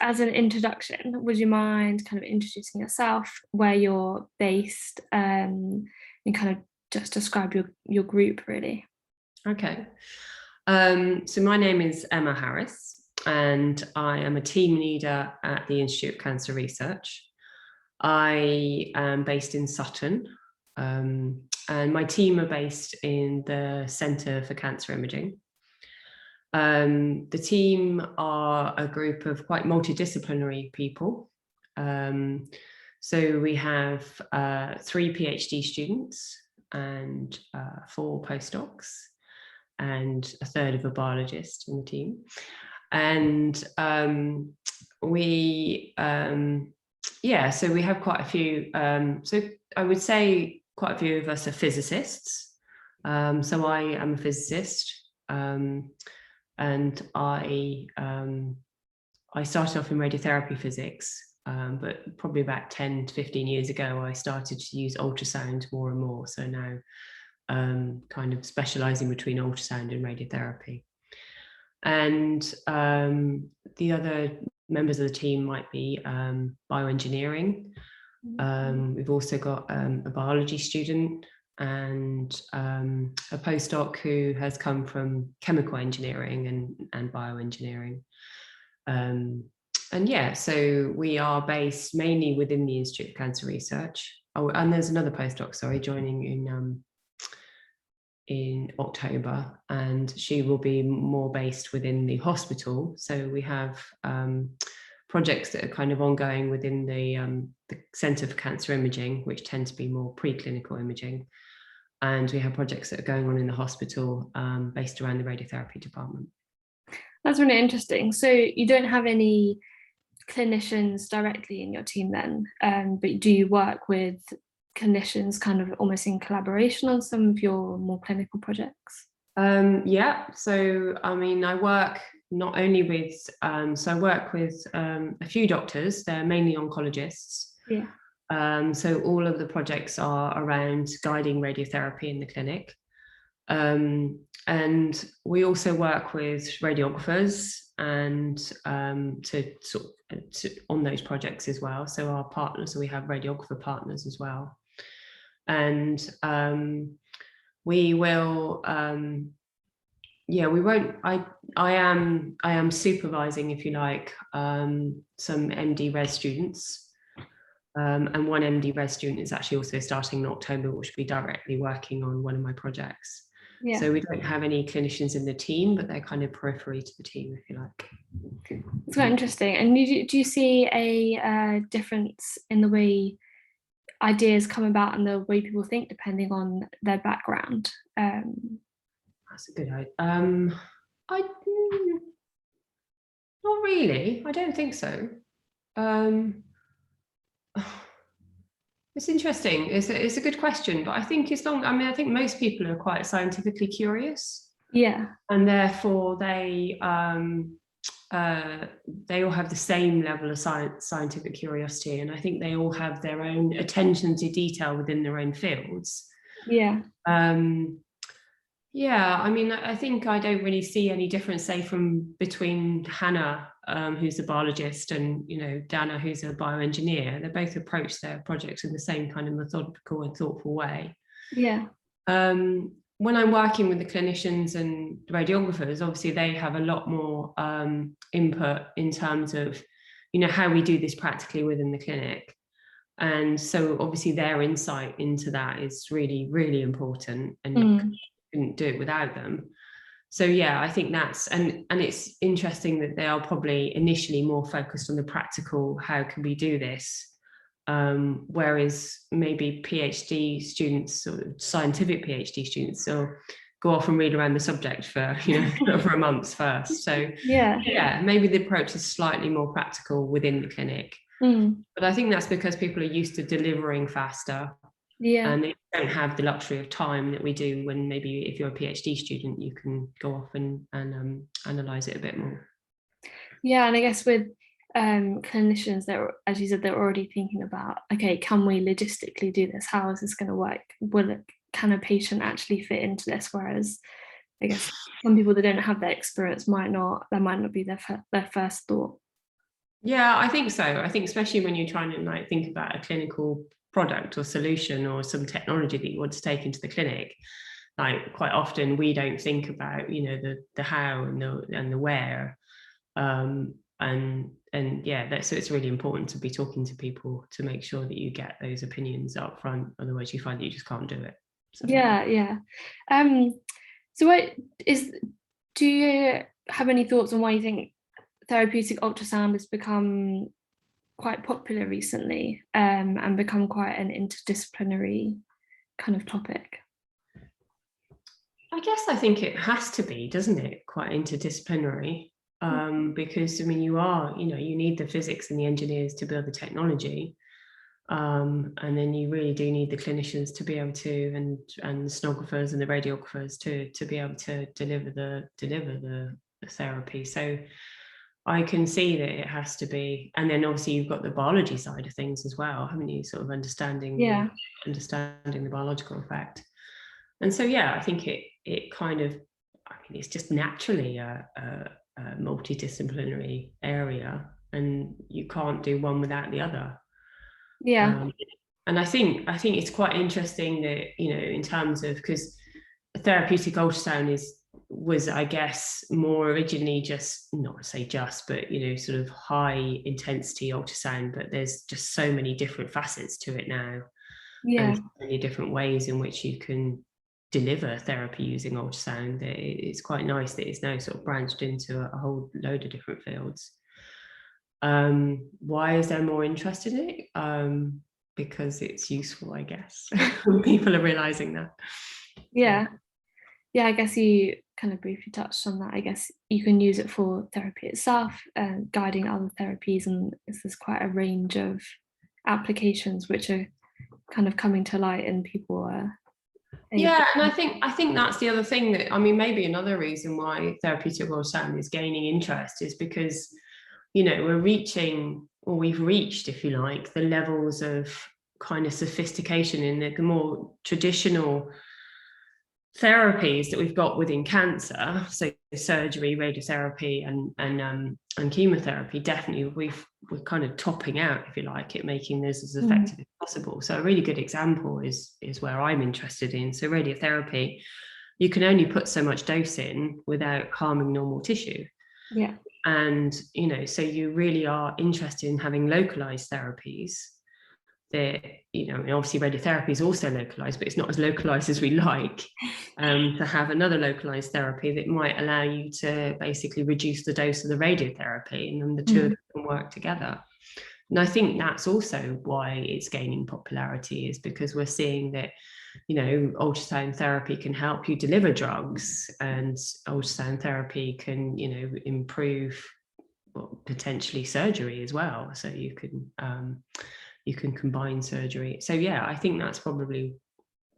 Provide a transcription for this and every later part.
as an introduction, would you mind kind of introducing yourself, where you're based, and kind of just describe your group really? Okay. So my name is Emma Harris, and I am a team leader at the Institute of Cancer Research. I am based in Sutton, and my team are based in the Centre for Cancer Imaging. The team are a group of quite multidisciplinary people. So we have 3 PhD students and 4 postdocs, and a third of a biologist in the team. And so we have quite a few, so I would say quite a few of us are physicists. So I am a physicist, and I started off in radiotherapy physics, but probably about 10 to 15 years ago, I started to use ultrasound more and more. So now kind of specializing between ultrasound and radiotherapy. And the other members of the team might be bioengineering. We've also got a biology student and a postdoc who has come from chemical engineering and bioengineering. And yeah, so we are based mainly within the Institute of Cancer Research. Oh, and there's another postdoc, sorry, joining in October, and she will be more based within the hospital. So we have projects that are kind of ongoing within the Centre for Cancer Imaging, which tend to be more preclinical imaging. And we have projects that are going on in the hospital based around the radiotherapy department. That's really interesting. So you don't have any clinicians directly in your team then, but do you work with clinicians kind of almost in collaboration on some of your more clinical projects? Yeah, so I mean, I work not only with, so I work with a few doctors, they're mainly oncologists. Yeah. So all of the projects are around guiding radiotherapy in the clinic. And we also work with radiographers and on those projects as well. So our partners, we have radiographer partners as well. And we will, we won't, I am supervising, if you like, some MD Res students. And one MD Res student is actually also starting in October, which will be directly working on one of my projects. Yeah. So we don't have any clinicians in the team, but they're kind of periphery to the team, if you like. It's quite interesting. And do you see a difference in the way ideas come about and the way people think depending on their background? That's a good idea. Not really. I don't think so. It's interesting. It's a good question, but I think I think most people are quite scientifically curious. Yeah. And therefore they all have the same level of scientific curiosity, and I think they all have their own attention to detail within their own fields. Yeah. Yeah, I mean, I think I don't really see any difference, say, between Hannah, who's a biologist, and Dana, who's a bioengineer. They both approach their projects in the same kind of methodical and thoughtful way. Yeah. When I'm working with the clinicians and the radiographers, obviously they have a lot more input in terms of, how we do this practically within the clinic. And so obviously their insight into that is really, really important, and you couldn't do it without them. So yeah, I think that's, and it's interesting that they are probably initially more focused on the practical, how can we do this? Whereas maybe PhD students, or scientific PhD students, will go off and read around the subject for for a month first. So yeah, maybe the approach is slightly more practical within the clinic. But I think that's because people are used to delivering faster. Yeah. And they don't have the luxury of time that we do when maybe if you're a PhD student, you can go off and analyze it a bit more. Yeah, and I guess with clinicians, as you said, they're already thinking about, okay, can we logistically do this? How is this going to work? Can a patient actually fit into this? Whereas I guess some people that don't have that experience that might not be their first thought. Yeah, I think so. I think especially when you're trying to like think about a clinical product or solution or some technology that you want to take into the clinic, like quite often we don't think about, you know, the how and the where. And yeah, so it's really important to be talking to people to make sure that you get those opinions up front. Otherwise you find that you just can't do it. So Yeah. Um, so what is, do you have any thoughts on why you think therapeutic ultrasound has become quite popular recently, and become quite an interdisciplinary kind of topic? I guess I think it has to be, doesn't it? Quite interdisciplinary. Because I mean, you need the physics and the engineers to build the technology. And then you really do need the clinicians to be able to, and the sonographers and the radiographers to be able to deliver the therapy. So I can see that it has to be, and then obviously you've got the biology side of things as well, haven't you? Sort of understanding the biological effect. And so yeah, I think it kind of, I mean, it's just naturally a multidisciplinary area, and you can't do one without the other. Yeah. And I think it's quite interesting that, you know, in terms of, because therapeutic ultrasound was I guess more originally just, not to say just, but you know, sort of high intensity ultrasound, but there's just so many different facets to it now, Yeah. and so many different ways in which you can deliver therapy using ultrasound. It's quite nice that it's now sort of branched into a whole load of different fields. Why is there more interest in it? Because it's useful, I guess. People are realizing that. Yeah. Yeah, I guess you kind of briefly touched on that. I guess you can use it for therapy itself, guiding other therapies, and there's quite a range of applications which are kind of coming to light, and people are Yeah, and I think that's the other thing that, I mean, maybe another reason why therapeutic ultrasound is gaining interest is because, you know, we've reached, if you like, the levels of kind of sophistication in the more traditional therapies that we've got within cancer, so surgery, radiotherapy, and chemotherapy. Definitely, we're kind of topping out, if you like, it, making this as effective as possible. So a really good example is where I'm interested in. So radiotherapy, you can only put so much dose in without harming normal tissue. Yeah. And you know, so you really are interested in having localized therapies that, you know, obviously radiotherapy is also localized, but it's not as localized as we like. To have another localized therapy that might allow you to basically reduce the dose of the radiotherapy, and then the two of them can work together. And I think that's also why it's gaining popularity, is because we're seeing that, you know, ultrasound therapy can help you deliver drugs, and ultrasound therapy can, you know, improve, well, potentially surgery as well. So you can combine surgery. So yeah, I think that's probably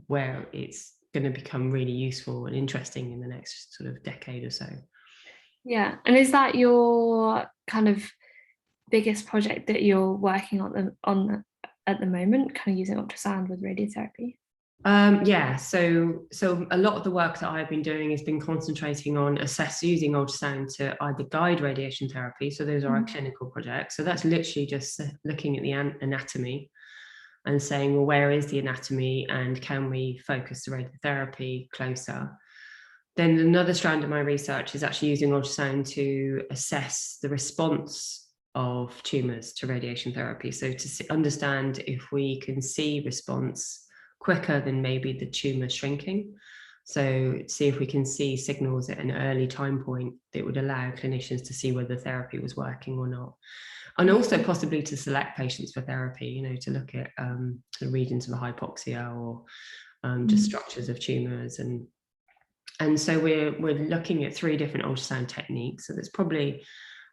where it's going to become really useful and interesting in the next sort of decade or so. Yeah. And is that your kind of biggest project that you're working on at the moment, kind of using ultrasound with radiotherapy? Yeah, so a lot of the work that I've been doing has been concentrating on using ultrasound to either guide radiation therapy. So those are our clinical projects. So that's literally just looking at the anatomy and saying, well, where is the anatomy, and can we focus the radiotherapy closer? Then another strand of my research is actually using ultrasound to assess the response of tumours to radiation therapy. So to understand if we can see response quicker than maybe the tumour shrinking. So see if we can see signals at an early time point that would allow clinicians to see whether therapy was working or not. And also possibly to select patients for therapy, you know, to look at the regions of hypoxia or just structures of tumours. And so we're looking at 3 different ultrasound techniques. So there's probably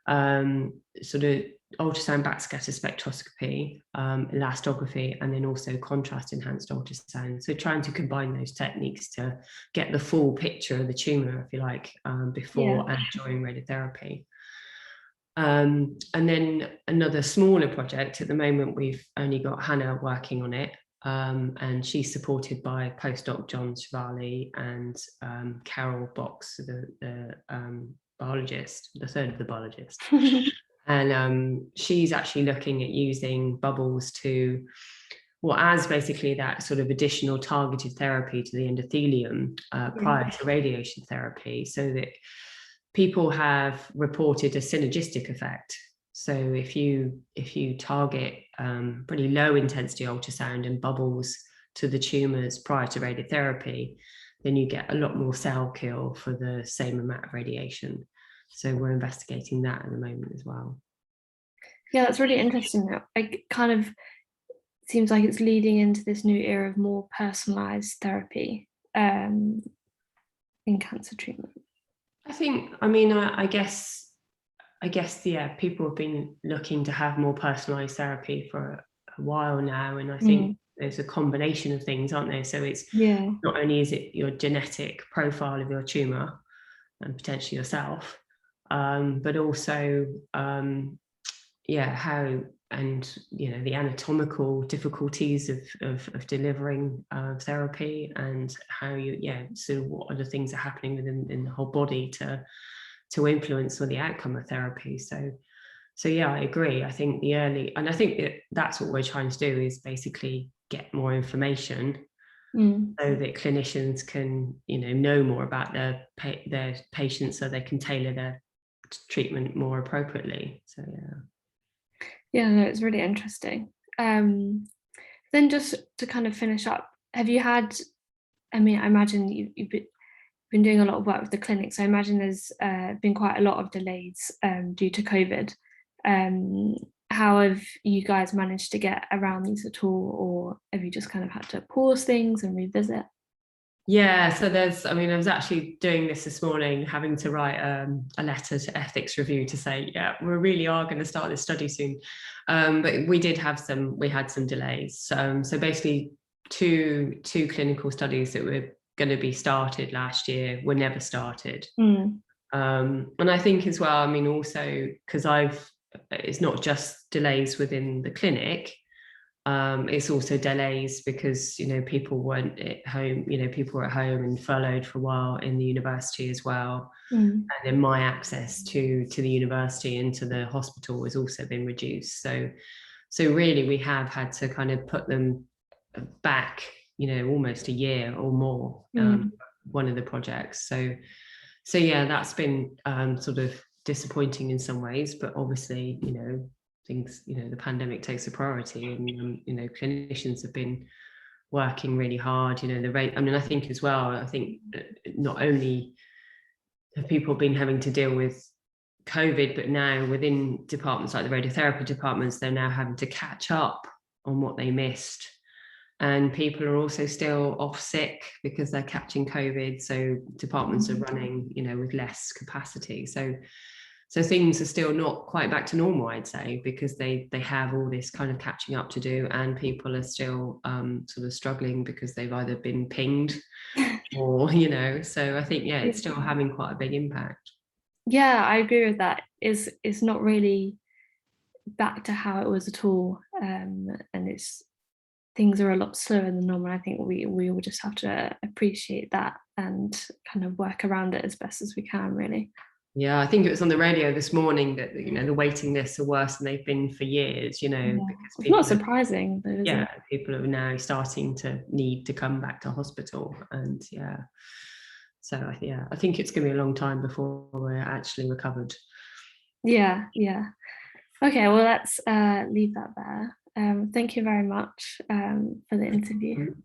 sort of ultrasound backscatter spectroscopy, elastography, and then also contrast enhanced ultrasound. So trying to combine those techniques to get the full picture of the tumour, if you like, before and during radiotherapy. And then another smaller project, at the moment we've only got Hannah working on it, and she's supported by postdoc John Shivali and Carol Box, the biologist, the third of the biologists. And she's actually looking at using bubbles to, well, as basically that sort of additional targeted therapy to the endothelium prior to radiation therapy, so that people have reported a synergistic effect. So if you target pretty low intensity ultrasound and bubbles to the tumors prior to radiotherapy, then you get a lot more cell kill for the same amount of radiation. So we're investigating that at the moment as well. Yeah, that's really interesting. It kind of seems like it's leading into this new era of more personalized therapy in cancer treatment. I think, I mean, I guess, yeah, people have been looking to have more personalized therapy for a while now. And I think there's a combination of things, aren't there? So it's not only is it your genetic profile of your tumor and potentially yourself, but also, how, and the anatomical difficulties of delivering therapy, and how so what other things are happening within the whole body to influence the outcome of therapy. So yeah, I agree. I think I think that's what we're trying to do, is basically get more information so that clinicians can know more about their patients, so they can tailor their treatment more appropriately. So yeah, no, it's really interesting. Then just to kind of finish up, have you had, I mean, I imagine you've been doing a lot of work with the clinic, so I imagine there's been quite a lot of delays due to COVID. How have you guys managed to get around these at all, or have you just kind of had to pause things and revisit? Yeah, so I was actually doing this morning, having to write a letter to ethics review to say, yeah, we really are going to start this study soon. But we had some delays. So basically two clinical studies that were going to be started last year were never started. And I think as well, I mean, also because it's not just delays within the clinic. It's also delays because people weren't at home. People were at home and furloughed for a while in the university as well, and then my access to the university and to the hospital has also been reduced. So really, we have had to kind of put them back, almost a year or more. One of the projects. So yeah, that's been sort of disappointing in some ways, but obviously, things, the pandemic takes a priority, and clinicians have been working really hard. The rate, I think as well, I think not only have people been having to deal with COVID, but now within departments like the radiotherapy departments, they're now having to catch up on what they missed. And people are also still off sick because they're catching COVID. So departments are running, with less capacity. So things are still not quite back to normal, I'd say, because they have all this kind of catching up to do, and people are still sort of struggling because they've either been pinged or, so I think, yeah, it's still having quite a big impact. Yeah, I agree with that. It's not really back to how it was at all. And things are a lot slower than normal. I think we all just have to appreciate that and kind of work around it as best as we can, really. Yeah, I think it was on the radio this morning that the waiting lists are worse than they've been for years. Because it's not surprising, though, is it? People are now starting to need to come back to hospital, and so I think it's going to be a long time before we're actually recovered. Yeah. Okay, well, let's leave that there. Thank you very much for the interview.